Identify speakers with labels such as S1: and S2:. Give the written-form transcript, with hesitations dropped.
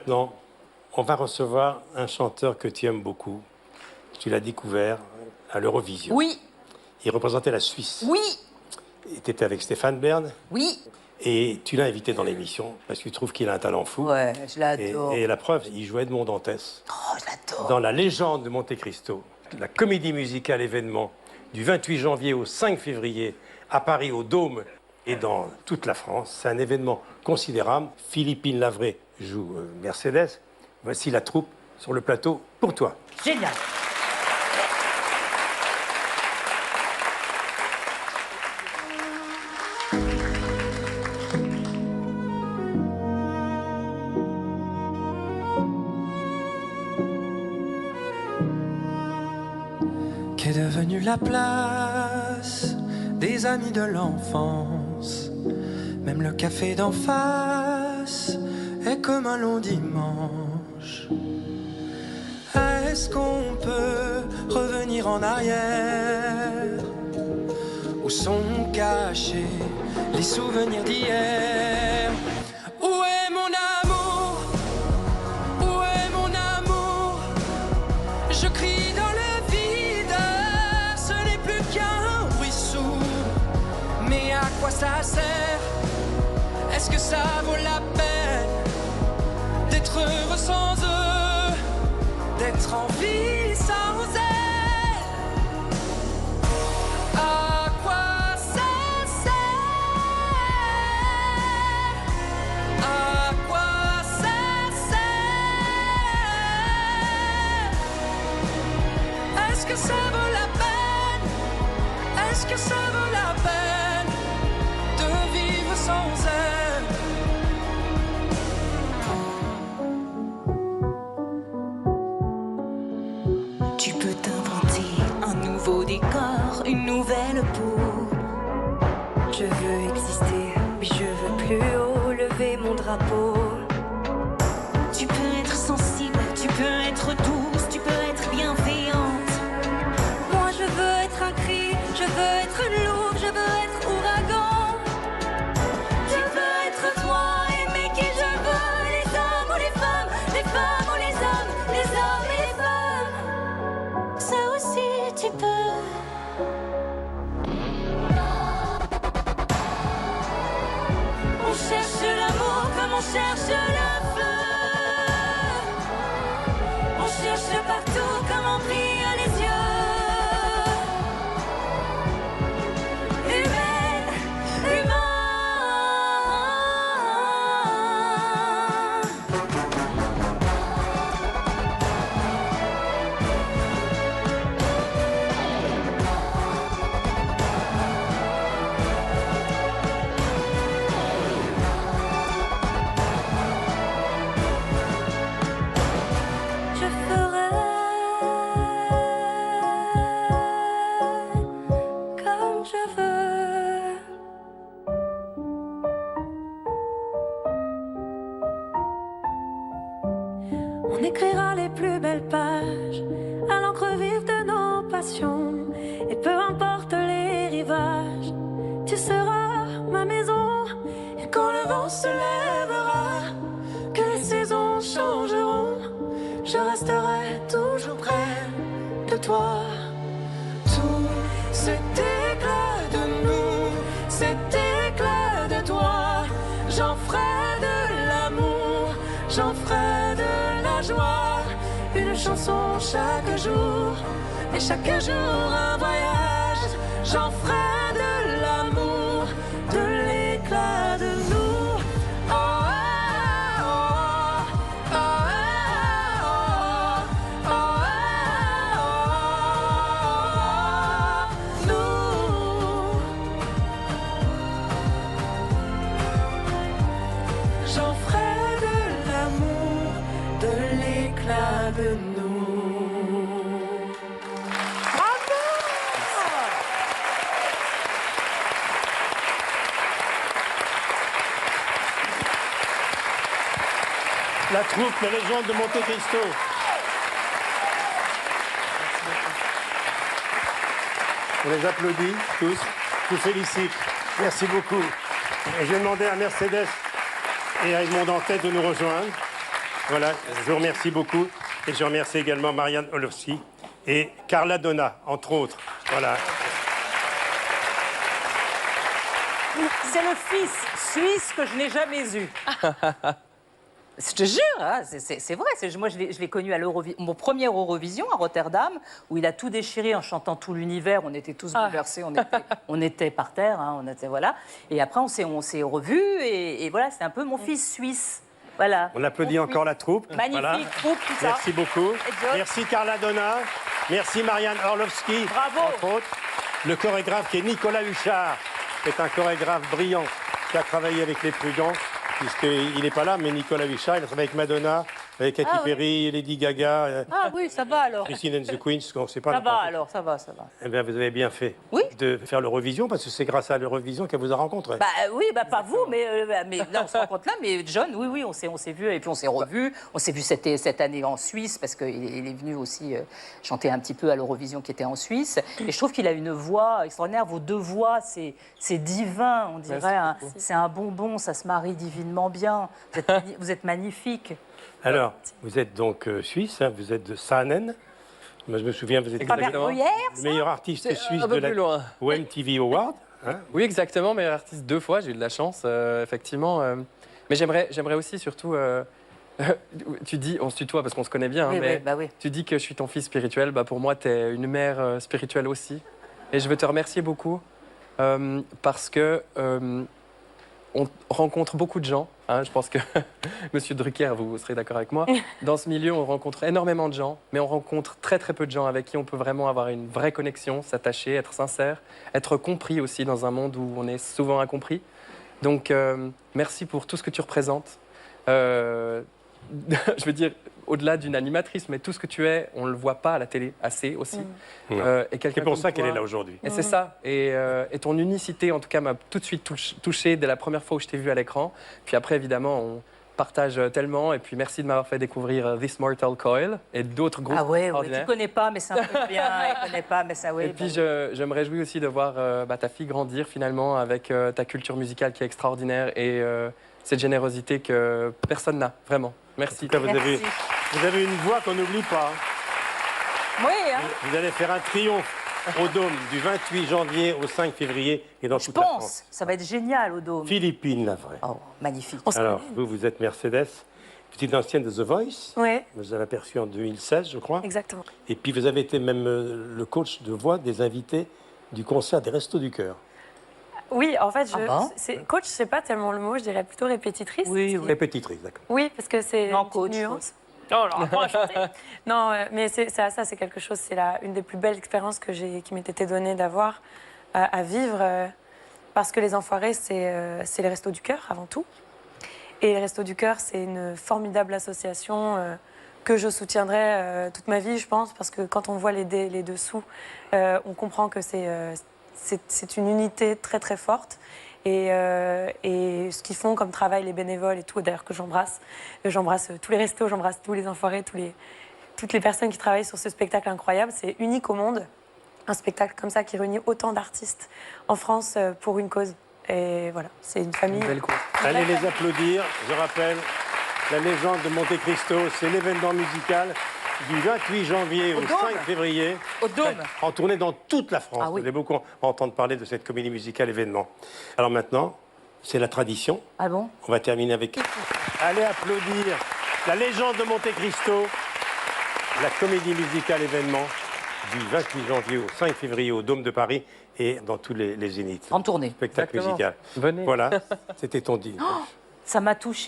S1: Non, on va recevoir un chanteur que tu aimes beaucoup. Tu l'as découvert à l'Eurovision.
S2: Oui,
S1: Il représentait la Suisse.
S2: oui,
S1: Tu étais avec Stéphane Bern
S2: oui.
S1: et tu l'as invité dans l'émission parce que tu trouves qu'il a un talent fou.
S2: Ouais, je
S1: Et,
S2: l'adore.
S1: et la preuve, il jouait Edmond Dantès
S2: Oh, je l'adore.
S1: dans La Légende de Monte Cristo, la comédie musicale événement du 28 janvier au 5 février à Paris au Dôme et dans toute la France. C'est un événement considérable. Philippine Lavray joue Mercedes. Voici la troupe sur le plateau pour toi.
S2: Génial.
S3: Qu'est devenue la place des amis de l'enfance? Même le café d'en face est comme un long dimanche. Est-ce qu'on peut revenir en arrière? Où sont cachés les souvenirs d'hier? Où est mon amour? Où est mon amour? Je crie dans le vide, ce n'est plus qu'un bruit sourd. Mais à quoi ça sert? Est-ce que ça vaut la peine d'être heureux sans eux, d'être en vie sans elle? À quoi ça sert? À quoi ça sert? Est-ce que ça vaut la peine? Est-ce que ça vaut la peine de vivre sans elle?
S4: Tu peux t'inventer un nouveau décor, une nouvelle peau. Je veux exister, mais je veux plus haut lever mon drapeau. Tu peux être sensible, tu peux être douce, tu peux être bienveillante. Moi je veux être un cri, je veux être lourd, je veux être ouragan. Tu peux être toi, aimer qui je veux, les hommes ou les femmes ou les hommes, les hommes et les femmes. Ça aussi tu peux. On cherche l'amour comme on cherche le feu. On cherche partout comme on brille les yeux. Humaine, humain. Je ferai comme je veux. On écrira les plus belles pages à l'encre vive de nos passions. Et peu importe les rivages, tu seras ma maison. Et quand le vent se lèvera, que les saisons changeront, je resterai toujours près de toi. Tout cet éclat de nous, cet éclat de toi, j'en ferai de l'amour, j'en ferai de la joie, une chanson chaque jour, et chaque jour un voyage. J'en ferai de l'amour, de l'éclat de nous. Oh, oh, oh, oh, oh, oh, nous. J'en ferai de l'amour, de l'éclat de nous.
S1: La troupe La Légende de Monte Cristo. On les applaudit tous. Je vous félicite. Merci beaucoup. Et je vais demander à Mercedes et à Edmond Dantès de nous rejoindre. Voilà, je vous remercie beaucoup. Et je remercie également Marianne Orlovsky et Carla Donna, entre autres. Voilà.
S2: C'est le fils suisse que je n'ai jamais eu. Je te jure, hein, c'est vrai. Moi, je l'ai connu à mon premier Eurovision à Rotterdam, où il a tout déchiré en chantant tout l'univers. On était tous bouleversés, on était par terre, hein, voilà. Et après, on s'est revus, et voilà, c'est un peu mon fils suisse. Voilà.
S1: On applaudit encore la troupe.
S2: Magnifique
S1: Voilà.
S2: troupe, tout ça.
S1: Merci beaucoup.
S2: John.
S1: Merci Carla Donna. Merci Marianne Orlovsky.
S2: Bravo.
S1: Entre autres. Le chorégraphe qui est Nicolas Huchard, qui est un chorégraphe brillant, qui a travaillé avec les Prudents, puisqu'il n'est pas là, mais Nicolas Huchard, il a travaillé avec Madonna, avec Katy Perry, Lady Gaga,
S2: Ah oui, ça va alors.
S1: Christine and the Queens, on ne sait pas.
S2: Ça va alors, ça va.
S1: Eh bien, vous avez bien fait
S2: Oui.
S1: de faire l'Eurovision, parce que c'est grâce à l'Eurovision qu'elle vous a rencontré.
S2: Bah oui, bah pas vous, mais là on se rencontre là, mais John, oui, on s'est vu et puis on s'est revus. On s'est vu cette année en Suisse parce qu'il est venu aussi chanter un petit peu à l'Eurovision qui était en Suisse. Et je trouve qu'il a une voix extraordinaire. Vos deux voix, c'est divin, on dirait. Hein. C'est un bonbon, ça se marie divinement bien. Vous êtes magnifique.
S1: Alors, vous êtes donc suisse, hein, vous êtes de Saanen. Moi, je me souviens, vous êtes
S5: Exactement.
S1: le meilleur artiste suisse
S5: un peu
S1: de
S5: plus loin.
S1: au MTV Award. Hein.
S5: Oui, exactement, meilleur artiste 2 fois, j'ai eu de la chance, effectivement. Mais j'aimerais aussi, surtout, tu dis, on se tutoie parce qu'on se connaît bien,
S2: Oui,
S5: mais
S2: oui, bah oui.
S5: tu dis que je suis ton fils spirituel. Bah, pour moi, tu es une mère spirituelle aussi. Et je veux te remercier beaucoup parce que on rencontre beaucoup de gens. Hein, je pense que Monsieur Drucker, vous serez d'accord avec moi. Dans ce milieu, on rencontre énormément de gens, mais on rencontre très très peu de gens avec qui on peut vraiment avoir une vraie connexion, s'attacher, être sincère, être compris aussi dans un monde où on est souvent incompris. Donc, merci pour tout ce que tu représentes. Je veux dire, au-delà d'une animatrice, mais tout ce que tu es, on ne le voit pas à la télé assez aussi. Et
S1: C'est pour ça qu'elle est là aujourd'hui.
S5: Et c'est ça. Et ton unicité, en tout cas, m'a tout de suite touché dès la première fois où je t'ai vu à l'écran. Puis après, évidemment, on partage tellement. Et puis merci de m'avoir fait découvrir This Mortal Coil et d'autres groupes
S2: Ah ouais,
S5: extraordinaires.
S2: tu connais pas, mais c'est un peu bien. Il connaît pas, mais ça, oui.
S5: Et puis je me réjouis aussi de voir ta fille grandir finalement avec ta culture musicale qui est extraordinaire et cette générosité que personne n'a, vraiment. Merci.
S1: En tout cas,
S2: Merci.
S1: vous avez une voix qu'on n'oublie pas.
S2: Oui, hein.
S1: Vous allez faire un triomphe au Dôme du 28 janvier au 5 février et dans
S2: Je
S1: toute la
S2: pense.
S1: France.
S2: Ça va être génial au Dôme.
S1: Philippine, la vraie.
S2: Oh, magnifique.
S1: Alors, vous êtes Mercedes, petite ancienne de The Voice.
S6: Oui,
S1: Vous avez aperçu en 2016, je crois.
S6: exactement.
S1: Et puis vous avez été même le coach de voix des invités du concert des Restos du Cœur.
S6: Oui, en fait,
S2: bon
S6: coach, je sais pas tellement le mot, je dirais plutôt répétitrice.
S2: Oui, oui.
S1: Répétitrice, d'accord.
S6: Oui, parce que c'est
S2: Non,
S6: une petite
S2: coach.
S6: nuance. Oh, alors, pas chanter. Non, mais c'est ça, c'est quelque chose, c'est une des plus belles expériences qui m'ait été donnée d'avoir à vivre, parce que les Enfoirés, c'est les Restos du Cœur avant tout. Et les Restos du Cœur, c'est une formidable association que je soutiendrai toute ma vie, je pense, parce que quand on voit les dessous, on comprend que c'est une unité très très forte. Et ce qu'ils font comme travail, les bénévoles et tout, d'ailleurs que j'embrasse. J'embrasse tous les restos, j'embrasse tous les Enfoirés, toutes les personnes qui travaillent sur ce spectacle incroyable. C'est unique au monde, un spectacle comme ça qui réunit autant d'artistes en France pour une cause. Et voilà, c'est une famille.
S5: Une belle course.
S1: Allez les applaudir. Je rappelle, la légende de Monte Cristo, c'est l'événement musical du 28 janvier au
S2: Dôme.
S1: 5 février.
S2: Au Dôme.
S1: En tournée dans toute la France.
S2: Ah oui.
S1: Vous allez beaucoup entendre parler de cette comédie musicale événement. Alors maintenant, c'est la tradition.
S2: Ah bon?
S1: On va terminer avec... Allez applaudir la légende de Monte Cristo, la comédie musicale événement du 28 janvier au 5 février au Dôme de Paris et dans tous les zéniths.
S2: En tournée.
S1: Spectacle
S5: Exactement.
S1: musical.
S5: Venez.
S1: Voilà, c'était ton dit.
S2: Ça m'a touché.